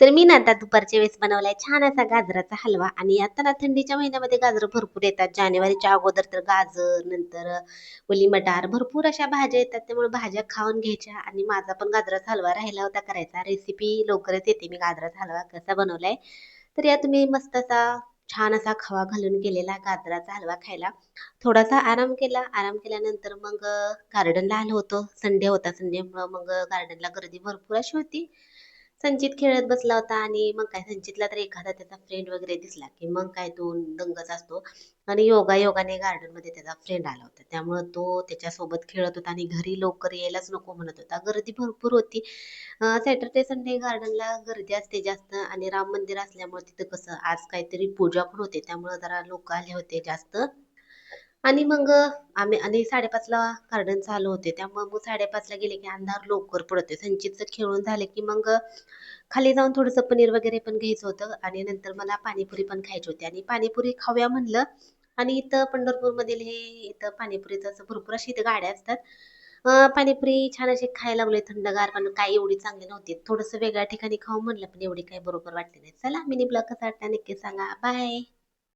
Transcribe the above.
तर मी ना आता दुपारच्या वेळेस बनवलाय छान असा गाजराचा हलवा. आणि आता ना थंडीच्या महिन्यामध्ये गाजरं भरपूर येतात. जानेवारीच्या अगोदर तर गाजर, नंतर ओली मटार, भरपूर अशा भाज्या येतात. त्यामुळे भाज्या खाऊन घ्यायच्या. आणि माझा पण गाजराचा हलवा राहिला होता करायचा. रेसिपी लवकरच येते, मी गाजराचा हलवा कसा बनवलाय. तर या तुम्ही मस्त असा छान असा खवा घालून केलेला गाजराचा हलवा खायला. थोडासा आराम केला. आराम केल्यानंतर मग गार्डनला आलो होतो. संडे होता. संडेमुळं मग गार्डनला गर्दी भरपूर अशी होती. संचित खेळत बसला होता. आणि मग काय, संचितला तर एखादा त्याचा फ्रेंड वगैरे दिसला की मग काय तो दंगच असतो. आणि योगायोगाने गार्डनमध्ये त्याचा फ्रेंड आला होता, त्यामुळं तो त्याच्यासोबत खेळत होता. आणि घरी लवकर यायलाच नको म्हणत होता. गर्दी भरपूर होती. सॅटर्डे संडे गार्डनला गर्दी असते जास्त. आणि राम मंदिर असल्यामुळे तिथं कसं आज काहीतरी पूजा पण होते, त्यामुळं जरा लोक आले होते जास्त. आणि मग आम्ही आणि 5:30ला गार्डन चालू होते, त्यामुळे मग 5:30ला गेले की अंधार लवकर पडते. संचितचं खेळून झाले की मग खाली जाऊन थोडंसं पनीर वगैरे पण घ्यायचं होतं. आणि नंतर मला पाणीपुरी पण खायची होती. आणि पाणीपुरी खाऊया म्हणलं. आणि इथं पंढरपूरमधील हे इथं पाणीपुरीचं असं भरपूर अशी इथं गाड्या असतात. पाणीपुरी छान अशी खायला लागले थंडगार, पण काही एवढी चांगली नव्हती. थोडंसं वेगळ्या ठिकाणी खाऊ म्हणलं, पण एवढी काही बरोबर वाटली नाही. चला, मिनी ब्लॉग कसा वाटला नक्की सांगा. बाय.